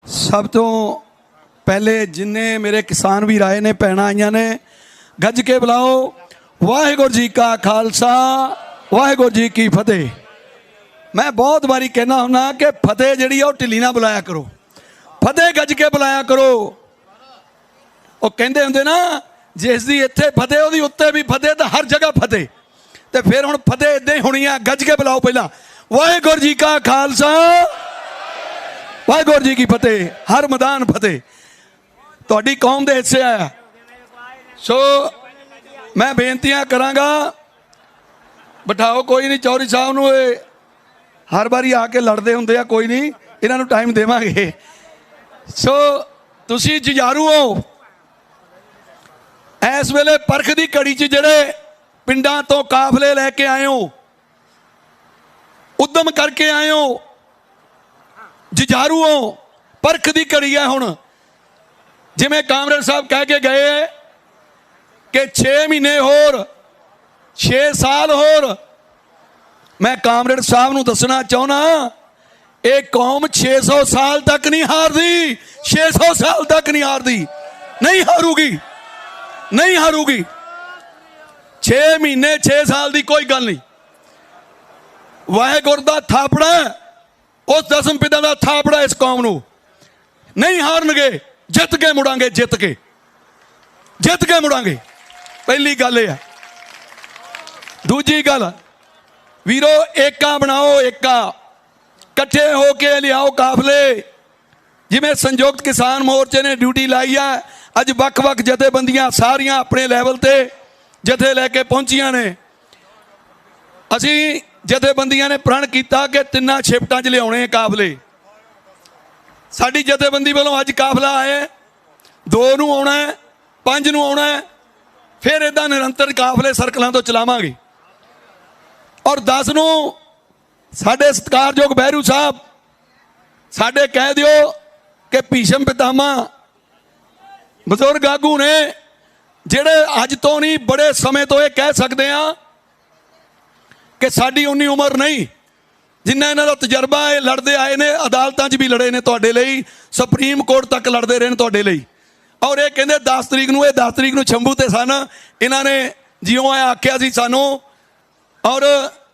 सब तो पहले जिन्ने मेरे किसान वीर आए ने भैन आईया ने गज के बुलाओ वाहिगुरू जी का खालसा वाहिगुरू जी की फतेह। मैं बहुत बारी कहना हुन्ना कि फतेह जिहड़ी आ ढिली ना बुलाया करो, फतेह गज के बुलाया करो। वो कहते हुंदे ना जिस दी इत्थे फतेह उहदी उत्ते भी फतेह, तो हर जगह फतेह। तो फिर हुण फतेह इदां ही होनी आ, गज के बुलाओ पहला वाहिगुरू जी का खालसा वाहिगुरू जी की फतेह। हर मैदान फतेह तुहाडी कौम दे हिस्से आया। सो मैं बेनतियां करांगा, बिठाओ कोई नहीं चौधरी साहब नूं, हर बारी आके लड़ते होंदे आ, कोई नहीं इन्हां नूं टाइम देवांगे। सो तुसीं जुझारू हो इस वेले परख दी घड़ी च जिहड़े पिंडां तो काफले लैके आए हो, उद्यम करके आए हो, जुझारू हो, परख दी घड़ी है। हुण जिवें कामरेड साहब कह के गए कि 6 महीने होर 6 साल होर, मैं कामरेड साहब नूं दसना चाहुंदा एक कौम 600 साल तक नहीं हारदी, 600 साल तक नहीं हारदी, नहीं हारूगी, नहीं हारूगी। 6 महीने 6 साल की कोई गल नहीं। वाहिगुरू दा थापड़ा, उस दसम पिता का थापड़ा इस कौम नूं नहीं हारनगे, जित के मुड़ांगे, जित के मुड़ांगे। पहली गल है। दूजी गल वीरो एका बनाओ, एका कट्ठे होके लियाओ काफले। जिवें संयुक्त किसान मोर्चे ने ड्यूटी लाई है, अज वख-वख जथेबंदियां सारियां अपने लैवल ते जथे लैके पहुंचियां ने। असी जथेबंदियां ने प्रण किया कि 3 शिफ्टां च लियाने काफले। साडी जथेबंदी वालों अज काफला आए, 2 नूं आउणा है, 5 नूं आउणा है, फिर इदां निरंतर काफले सर्कलों तो चलावांगे। और 10 नूं साडे सत्कारयोग बहरू साहब साडे कह दिओ कि भीषम पितामा बजुर्ग आगू ने जिहड़े अज तो नहीं बड़े समय तो यह कह सकते हैं कि साडी उन्नी उम्र नहीं, जिन्ना इन्हां दा तजर्बा है, लड़ते आए ने, अदालतां 'च भी लड़े ने तुहाडे लई, सुप्रीम कोर्ट तक लड़ते रहे ने तुहाडे लई। और ये कहंदे 10 तरीक नूं, 10 तरीक नूं शंभू ते सन, इन्हां ने जिउं आख्या सी सानूं और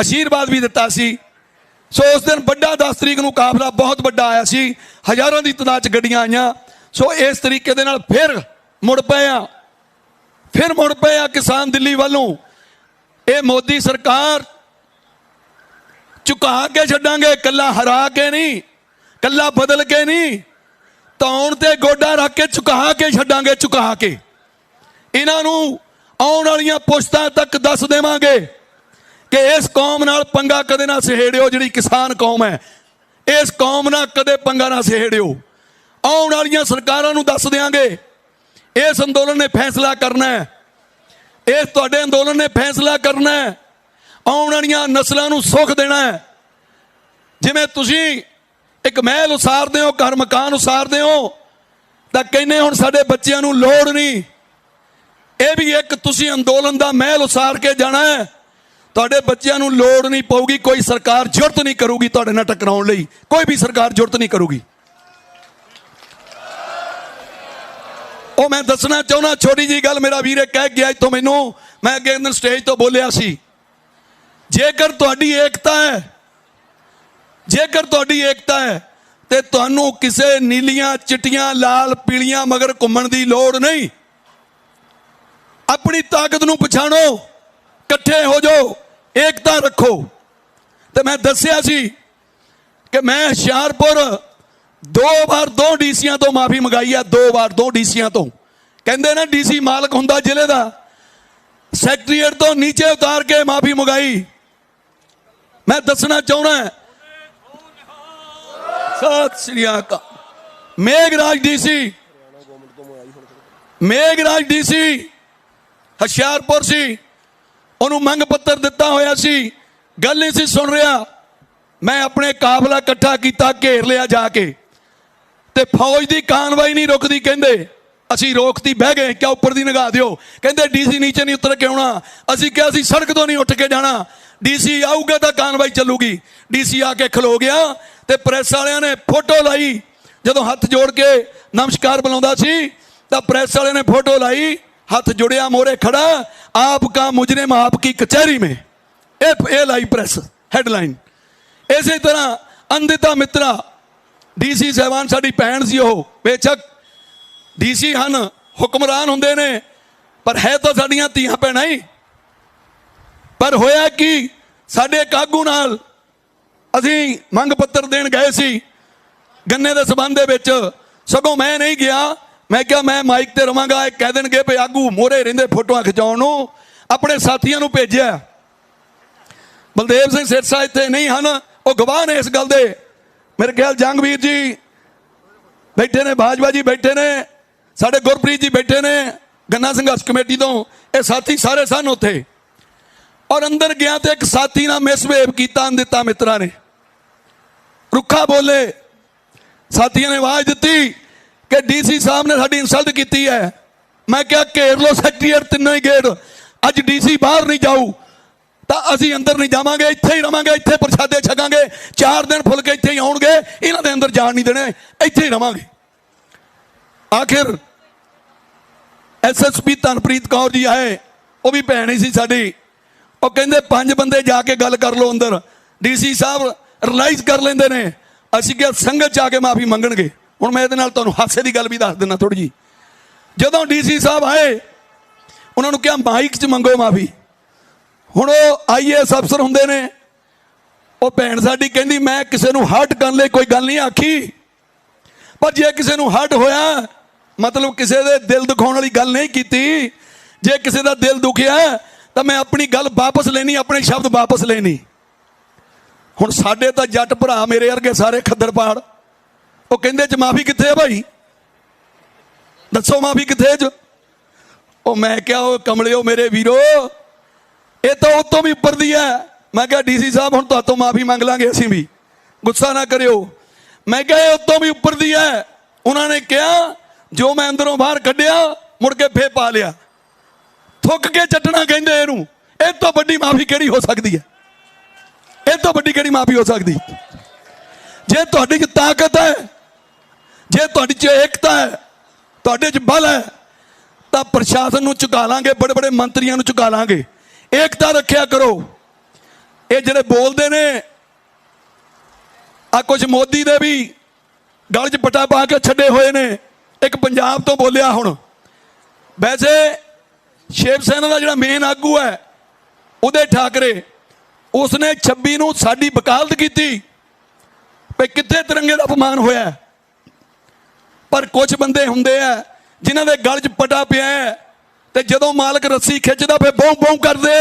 आशीर्वाद भी दिता सी। सो उस दिन बड़ा 10 तरीक नूं काफला बहुत बड़ा आया सी, हज़ारों की तादाद च गड्डियां आईयां। सो इस तरीके दे नाल फिर मुड़ पे आ किसान दिल्ली वालों। ये मोदी सरकार झुका के छड्डांगे, कला हरा के नहीं, कला बदल के नहीं, तौण ते गोडा रख के झुका के छड्डांगे, झुका के। इन्हां नूं आउण वालियां पुश्तां तक दस देवांगे कि इस कौम नाल पंगा कदे ना सहेड़िओ। जिहड़ी किसान कौम है, इस कौम नाल कदे पंगा ना सहेड़िओ। आउण वालियां सरकारां नूं दस देंगे, इस अंदोलन ने फैसला करना है, इस तुहाडे अंदोलन ने फैसला करना है, आउण वालियां नस्लां नूं सुख देना है। जिवें तुसीं एक महल उसारदे हो, घर मकान उसारदे हो, तां कहने हुण साडे बच्चिआं नूं लोड़ नहीं, यह भी एक तुसीं अंदोलन दा महल उसार के जाना है। तुहाडे बच्चिआं नूं लोड़ नहीं पऊगी, कोई सरकार जुरत नहीं करूगी तुहाडे नाल टकराउण लई, कोई भी सरकार जुरत नहीं करूगी। ਉਹ मैं दसना चाहना छोटी जी गल, मेरा वीर कह गया तो मैनू, मैं अगे दिन स्टेज तो बोलिया सी, जेकर तुहाडी एकता है, जेकर तुहाडी एकता है ते तुहानू किसे नीलियां चिट्टियां लाल पीलियां मगर घुम्मण दी लोड़ नहीं। अपनी ताकत नू पछाणो, इकट्ठे हो जाओ, एकता रखो। तो मैं दसिया सी कि मैं हुशियारपुर 2 बार 2 डीसीआं तो माफ़ी मंगाई है, 2 बार 2 डीसीआं तो। कहते ना डीसी मालक हुंदा जिले का, सैकटरीएट तो नीचे उतार के माफ़ी मंगाई। मैं दसना चाहना सत श्री अकाल, मेघराज डीसी हुशियारपुर सी, उन्होंने मंग पत्र दिता होया सी, गल नहीं सी सुन रहा। मैं अपने काफला इकट्ठा किया, घेर लिया जाके, ते फौज की कानवाई नहीं रुकती। कहते असी रोकती, बह गए, क्या उपर की निगाह दिओ। कहते डीसी नीचे नहीं उतर के आना। असी क्या असी सड़क तो नहीं उठ के जाना, डीसी आऊगा तो कानवाई चलूगी। डीसी आके खलो गया, ते प्रेस वालियां ने फोटो लाई, ਜਦੋਂ ਹੱਥ ਜੋੜ ਕੇ ਨਮਸਕਾਰ ਬੁਲਾਉਂਦਾ ਸੀ ਤਾਂ ਪ੍ਰੈਸ ਵਾਲੇ ਨੇ ਫੋਟੋ ਲਾਈ, ਹੱਥ जुड़िया मोरे खड़ा, आपका मुजरिम आपकी कचहरी में, ये लाई प्रेस हेडलाइन। इसी तरह अंदिता मित्रा डीसी साहबान साडी भैन सी, वो बेशक डीसी हन, हुक्मरान हुंदे ने, पर है तो साडियां धीआं भैणां ही। पर होया कि साडे एक आगू नाल असीं मंग पत्र देण गए सी गन्ने दे संबंध दे विच, सगों मैं नहीं गया, मैं क्या मैं माइक ते रवांगा, कह देणगे भी आगू मोहरे रहिंदे फोटोआं खिचाउण नूं, अपने साथियों नूं भेजिआ। बलदेव सिंह सिरसा इत्थे नहीं हन, वो गवाह ने इस गल दे। मेरे ख्याल जंगवीर जी बैठे ने, बाजवा जी बैठे ने, साडे गुरप्रीत जी बैठे ने गन्ना संघर्ष कमेटी तो, ये साथी सारे सन उत्थे। और अंदर गया तो एक साथी ना मिसबिहेव किया अंदिता मित्रा ने, रुखा बोले, साथियों ने आवाज दी कि डीसी साहब ने साडी इंसल्ट की है। मैं क्या घेर लो सैक्रेटरीएट तीनों ही गेट, अज डीसी बाहर नहीं जाऊ तो असी अंदर नहीं जावांगे, इत्थे ही रवांगे, इत्थे प्रसादे छकांगे, 4 दिन फुल के इत्थे ही आउणगे, इन्हां दे अंदर जाण नहीं देने, इत्थे ही रवांगे। आखिर SSP धनप्रीत कौर जी आए, वो भी भैन ही सी साडी, वो कहंदे 5 बंदे जाके गल कर लो अंदर, डीसी साहब रिलाइज कर लेंदे ने। असीं क्या संगत जाके माफ़ी मंगणगे। हुण मैं इहदे नाल तुहानूं हासे की गल भी दस दिना थोड़ी जी। जदों डीसी साहब आए, उन्होंने क्या माइक च मंगो माफ़ी। हुण वो IAS अफसर हुंदे ने, वो भैन साडी कहंदी मैं किसी नूं हर्ट करन लई कोई गल नहीं आखी, पर जे किसी नूं हर्ट होया मतलब किसी दे दिल दुखाउण वाली गल नहीं कीती, जे किसी दा दिल दुखिया तो मैं अपनी गल वापस लेनी, अपने शब्द वापस लेनी। हुण साडे तां जट भरा मेरे वर्गे सारे खद्दर पाड़, वो कहंदे च माफ़ी कित्थे है भाई, दसो माफ़ी कित्थे च। ओ मैं क्या ओ कमलिओ मेरे वीरो, ये तो उत्तों भी उपर दी है। मैं क्या डीसी साहब हुण तुहातों माफ़ी मंग लांगे, असीं भी गुस्सा ना करियो। मैं क्या ये उत्तों भी उपर दी है। उन्होंने कहा जो मैं अंदरों बाहर कढ़िया मुड़ के फे पा लिया, थुक के चटना कहंदे इहनूं। इह तों वड्डी माफ़ी किहड़ी हो सकदी है, इह तों वड्डी किहड़ी माफ़ी हो सकदी। जे तुहाडी च ताकत है, जे तुहाडी च एकता है, तुहाडे च बल है, तो प्रशासन नूं झुका लांगे, बड़े बड़े मंत्रियों नूं झुका लांगे। एकता रखिया करो। ये जिहड़े बोलदे ने आ कुछ मोदी दे भी गल च पटा पा के छड्डे होए ने। एक पंजाब तो बोलिया, हुण वैसे शिव सेना का जिहड़ा मेन आगू है उदय ठाकरे, उसने 26 नूं साडी वकालत कीती भी कित्थे तिरंगे दा अपमान होया। पर कुछ बंदे हुंदे आ जिन्हां दे गल च पटा पिया है, ते जदों मालक रस्सी खिंचदा फिर बौं बौं करदे।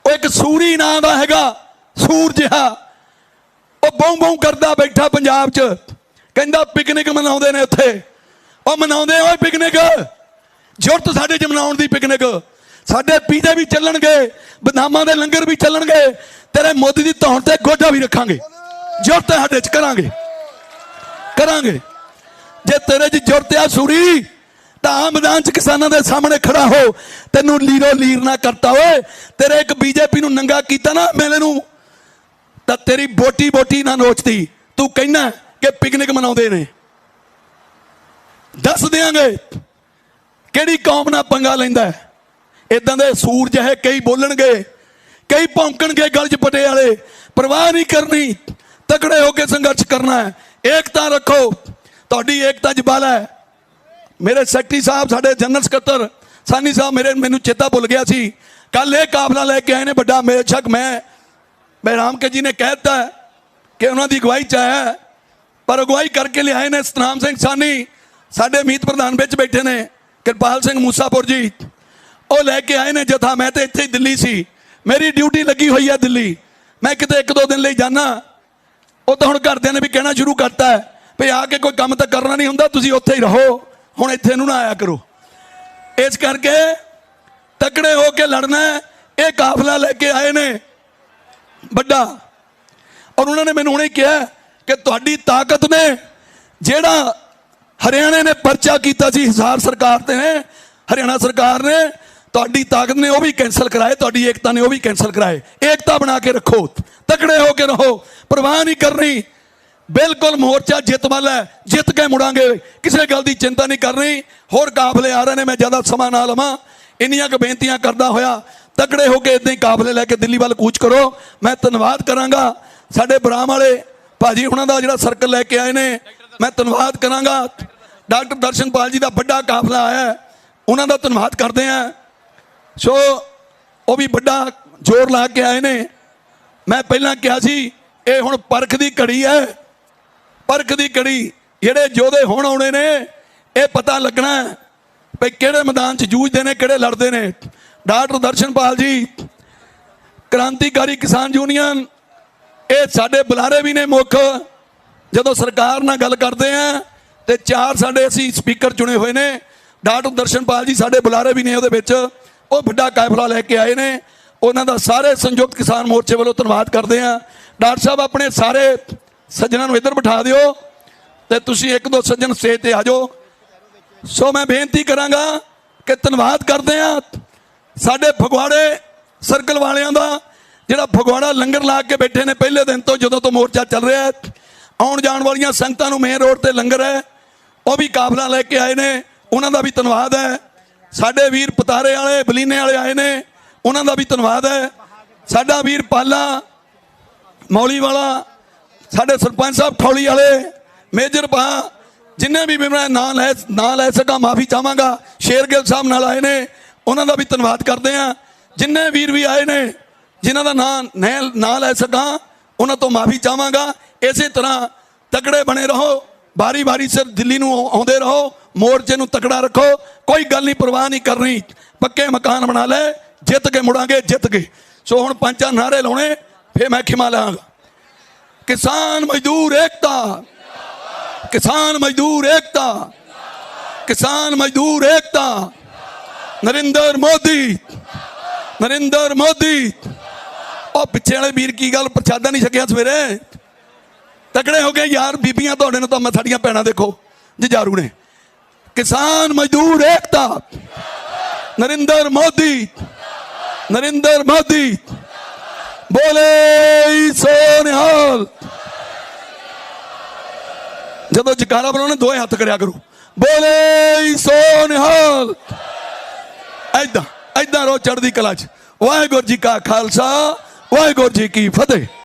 वो एक सूरी नां दा हैगा, सूर जिहा, वो बौं बौं करदा बैठा पंजाब च, कहंदा पिकनिक मनाउंदे ने उत्थे। ਉਹ ਮਨਾਉਂਦੇ ਓਏ ਪਿਕਨਿਕ, ਜ਼ਰੂਰਤ ਸਾਡੇ ਚ ਮਨਾਉਣ ਦੀ ਪਿਕਨਿਕ। ਸਾਡੇ ਪੀਜ਼ੇ ਵੀ ਚੱਲਣਗੇ, ਬਦਾਮਾਂ ਦੇ ਲੰਗਰ ਵੀ ਚੱਲਣਗੇ, ਤੇਰੇ ਮੋਦੀ ਦੀ ਧੌਣ ਤੇ ਗੋਡਾ ਵੀ ਰੱਖਾਂਗੇ। ਜ਼ਰੂਰਤ ਹੈ ਸਾਡੇ ਚ, ਕਰਾਂਗੇ ਕਰਾਂਗੇ। ਜੇ ਤੇਰੇ ਚ ਜ਼ਰੂਰਤ ਆ ਸੂਰੀ ਤਾਂ ਆ ਮੈਦਾਨ ਚ ਕਿਸਾਨਾਂ ਦੇ ਸਾਹਮਣੇ ਖੜਾ ਹੋ। ਤੈਨੂੰ ਲੀਰੋ ਲੀਰ ਨਾ ਕਰਤਾ ਓਏ, ਤੇਰੇ ਇੱਕ BJP ਨੂੰ ਨੰਗਾ ਕੀਤਾ ਨਾ ਮੇਲੇ ਨੂੰ, ਤਾਂ ਤੇਰੀ ਬੋਟੀ ਬੋਟੀ ਨਾ ਨੋਚਦੀ। ਤੂੰ ਕਹਿਣਾ ਕਿ ਪਿਕਨਿਕ ਮਨਾਉਂਦੇ ਨੇ, दस देंगे किहड़ी कौम नाल पंगा लैंदा है। इदां दे सूर जहे कई बोलणगे, कई भौंकणगे गल च पटे वाले। परवाह नहीं करनी, तगड़े होकर संघर्ष करना है। एकता रखो, तुहाडी एकता च बल है। मेरे सैकटरी साहब, साडे जनरल सकत्तर सानी साहब, मैनूं चेता भुल गया सी, कल ये काफला लैके आए ने बड़ा। बेशक मैं राम के जी ने कह दिता कि उन्हों की अगवाई च आया, पर अगवाई करके लियाए ने सतनाम सिंह सानी, साडे मीत प्रधान विच बैठे ने कृपाल सिंह मूसापुर जी, वो लैके आए ने जथा। मैं तो इत्थे ही दिल्ली सी, मेरी ड्यूटी लगी हुई है दिल्ली। मैं किते 1-2 दिन लई जाना, वो तो हुण घरदियां ने भी कहना शुरू करता है भी आके कोई काम तो करना नहीं हुंदा, तुसीं उत्थे ही रहो, हुण इत्थे नूं ना आया करो। इस करके तकड़े हो के लड़ना है। ये काफला लैके आए ने बड़ा, और उन्होंने मैनूं हुणे कहा कि तुहाडी ताकत ने जिहड़ा हरियाणे ने पर्चा किया सी हिसार सरकार ते ने, हरियाणा सरकार ने तुहाडी ताकत ने वो भी कैंसल कराए, तुहाडी एकता ने वो भी कैंसल कराए। एकता बना के रखो, तकड़े हो के रहो, परवाह नहीं करनी। ਬਿਲਕੁਲ ਮੋਰਚਾ ਜਿੱਤ ਵੱਲ ਹੈ, ਜਿੱਤ ਕੇ ਮੁੜਾਂਗੇ, ਕਿਸੇ ਗੱਲ ਦੀ ਚਿੰਤਾ ਨਹੀਂ ਕਰਨੀ। ਹੋਰ ਕਾਫਲੇ ਆ ਰਹੇ ਨੇ, ਮੈਂ ਜ਼ਿਆਦਾ ਸਮਾਂ ਨਾ ਲਵਾਂ। ਇੰਨੀਆਂ ਕੁ ਬੇਨਤੀਆਂ ਕਰਦਾ ਹੋਇਆ ਤਕੜੇ ਹੋ ਕੇ ਇਦਾਂ ਹੀ ਕਾਫਲੇ ਲੈ ਕੇ ਦਿੱਲੀ ਵੱਲ ਕੂਚ ਕਰੋ। ਮੈਂ ਧੰਨਵਾਦ ਕਰਾਂਗਾ ਸਾਡੇ ਬਰਾਮ ਵਾਲੇ ਭਾਜੀ ਉਹਨਾਂ ਦਾ ਜਿਹੜਾ ਸਰਕਲ ਲੈ ਕੇ ਆਏ ਨੇ, ਮੈਂ ਧੰਨਵਾਦ ਕਰਾਂਗਾ। ਡਾਕਟਰ ਦਰਸ਼ਨਪਾਲ ਜੀ ਦਾ ਵੱਡਾ ਕਾਫਲਾ ਆਇਆ, ਉਹਨਾਂ ਦਾ ਧੰਨਵਾਦ ਕਰਦੇ ਹਾਂ। ਸੋ ਉਹ ਵੀ ਵੱਡਾ ਜ਼ੋਰ ਲਾ ਕੇ ਆਏ ਨੇ। ਮੈਂ ਪਹਿਲਾਂ ਕਿਹਾ ਸੀ ਇਹ ਹੁਣ ਪਰਖ ਦੀ ਘੜੀ ਹੈ, ਪਰਖ ਦੀ ਘੜੀ। ਜਿਹੜੇ ਯੋਧੇ ਹੁਣ ਆਉਣੇ ਨੇ, ਇਹ ਪਤਾ ਲੱਗਣਾ ਵੀ ਕਿਹੜੇ ਮੈਦਾਨ 'ਚ ਜੂਝਦੇ ਨੇ, ਕਿਹੜੇ ਲੜਦੇ ਨੇ। ਡਾਕਟਰ ਦਰਸ਼ਨਪਾਲ ਜੀ ਕ੍ਰਾਂਤੀਕਾਰੀ ਕਿਸਾਨ ਯੂਨੀਅਨ, ਇਹ ਸਾਡੇ ਬੁਲਾਰੇ ਵੀ ਨੇ ਮੁੱਖ। ਜਦੋਂ ਸਰਕਾਰ ਨਾਲ ਗੱਲ ਕਰਦੇ ਆ ਤੇ 4 ਸਾਡੇ ਅਸੀਂ ਸਪੀਕਰ ਚੁਣੇ ਹੋਏ ਨੇ। ਡਾਕਟਰ ਦਰਸ਼ਨਪਾਲ ਜੀ ਸਾਡੇ ਬੁਲਾਰੇ ਵੀ ਨੇ ਉਹਦੇ ਵਿੱਚ। ਉਹ ਵੱਡਾ ਕਾਫਲਾ ਲੈ ਕੇ ਆਏ ਨੇ, ਉਹਨਾਂ ਦਾ ਸਾਰੇ ਸੰਯੁਕਤ ਕਿਸਾਨ ਮੋਰਚੇ ਵੱਲੋਂ ਧੰਨਵਾਦ ਕਰਦੇ ਆ। ਡਾਕਟਰ ਸਾਹਿਬ ਆਪਣੇ ਸਾਰੇ ਸੱਜਣਾਂ ਨੂੰ ਇੱਧਰ ਬਿਠਾ ਦਿਓ ਤੇ ਤੁਸੀਂ 1-2 ਸੱਜਣ ਸਟੇਜ ਤੇ ਆ ਜਾਓ। ਸੋ ਮੈਂ ਬੇਨਤੀ ਕਰਾਂਗਾ ਕਿ ਧੰਨਵਾਦ ਕਰਦੇ ਆ ਸਾਡੇ ਫਗਵਾੜੇ ਸਰਕਲ ਵਾਲਿਆਂ ਦਾ, ਜਿਹੜਾ ਫਗਵਾੜਾ ਲੰਗਰ ਲਾ ਕੇ ਬੈਠੇ ਨੇ ਪਹਿਲੇ ਦਿਨ ਤੋਂ, ਜਦੋਂ ਤੋਂ ਮੋਰਚਾ ਚੱਲ ਰਿਹਾ। ਆਉਣ ਜਾਣ ਵਾਲੀਆਂ ਸੰਗਤਾਂ ਨੂੰ ਮੇਨ ਰੋਡ ਤੇ ਲੰਗਰ ਹੈ, ਉਹ ਵੀ ਕਾਫਲਾ ਲੈ ਕੇ ਆਏ ਨੇ, ਉਹਨਾਂ ਦਾ ਵੀ ਧੰਨਵਾਦ ਹੈ। ਸਾਡੇ ਵੀਰ ਪਤਾਰੇ ਵਾਲੇ ਬਲੀਨੇ ਵਾਲੇ ਆਏ ਨੇ, ਉਹਨਾਂ ਦਾ ਵੀ ਧੰਨਵਾਦ ਹੈ। ਸਾਡਾ ਵੀਰ ਪਾਲਾ ਮੌਲੀ ਵਾਲਾ, ਸਾਡੇ ਸਰਪੰਚ ਸਾਹਿਬ ਠੌਲੀ ਵਾਲੇ, ਮੇਜਰ ਭਾ, ਜਿੰਨੇ ਵੀ ਮੈਂ ਨਾਂ ਲੈ ਸਕਾਂ ਮਾਫੀ ਚਾਹਾਂਗਾ। ਸ਼ੇਰਗਿੱਲ ਸਾਹਿਬ ਨਾਲ ਆਏ ਨੇ, ਉਹਨਾਂ ਦਾ ਵੀ ਧੰਨਵਾਦ ਕਰਦੇ ਆ। ਜਿੰਨੇ ਵੀਰ ਵੀ ਆਏ ਨੇ ਜਿਨ੍ਹਾਂ ਦਾ ਨਾਂ ਲੈ ਸਕਾਂ, ਉਹਨਾਂ ਤੋਂ ਮਾਫੀ ਚਾਹਾਂਗਾ। ਇਸੇ ਤਰ੍ਹਾਂ ਤਕੜੇ ਬਣੇ ਰਹੋ, ਵਾਰੀ ਵਾਰੀ ਸਿਰ ਦਿੱਲੀ ਨੂੰ ਆਉਂਦੇ ਰਹੋ, ਮੋਰਚੇ ਨੂੰ ਤਕੜਾ ਰੱਖੋ। ਕੋਈ ਗੱਲ ਨਹੀਂ, ਪਰਵਾਹ ਨਹੀਂ ਕਰਨੀ। ਪੱਕੇ ਮਕਾਨ ਬਣਾ ਲੈ, ਜਿੱਤ ਕੇ ਮੁੜਾਂਗੇ, ਜਿੱਤ ਕੇ। ਸੋ ਹੁਣ 5 ਨਾਅਰੇ ਲਾਉਣੇ, ਫਿਰ ਮੈਂ ਖਿਮਾ ਲਾਂਗਾ। ਕਿਸਾਨ ਮਜ਼ਦੂਰ ਏਕਤਾ, ਕਿਸਾਨ ਮਜ਼ਦੂਰ ਏਕਤਾ, ਕਿਸਾਨ ਮਜ਼ਦੂਰ ਏਕਤਾ। ਨਰਿੰਦਰ ਮੋਦੀ, ਨਰਿੰਦਰ ਮੋਦੀ। ਉਹ ਪਿੱਛੇ ਵਾਲੇ ਵੀਰ ਕੀ ਗੱਲ, ਪ੍ਰਸ਼ਾਦਾ ਨਹੀਂ ਛਕਿਆ ਸਵੇਰੇ? ਤਕੜੇ ਹੋ ਗਏ ਯਾਰ। ਬੀਬੀਆਂ ਤੁਹਾਡੇ ਨੂੰ ਤਾਂ ਸਾਡੀਆਂ ਭੈਣਾਂ ਦੇਖੋ ਜੁਝਾਰੂ ਨੇ। ਕਿਸਾਨ ਮਜ਼ਦੂਰ ਏਕਤਾ, ਨਰਿੰਦਰ ਮੋਦੀ, ਨਰਿੰਦਰ ਮੋਦੀ। ਬੋਲੇ ਸੋ ਨਿਹਾਲ। ਜਦੋਂ ਜਕਾਰਾ ਬਣਾਉਣੇ ਦੋਏ ਹੱਥ ਕਰਿਆ ਕਰੋ, ਬੋਲੇ ਸੋ ਨਿਹਾਲ। ਏਦਾਂ ਏਦਾਂ ਰੋ ਚੜ੍ਹਦੀ ਕਲਾ 'ਚ। ਵਾਹਿਗੁਰੂ ਜੀ ਕਾ ਖਾਲਸਾ, ਵਾਹਿਗੁਰੂ ਜੀ ਕੀ ਫਤਿਹ।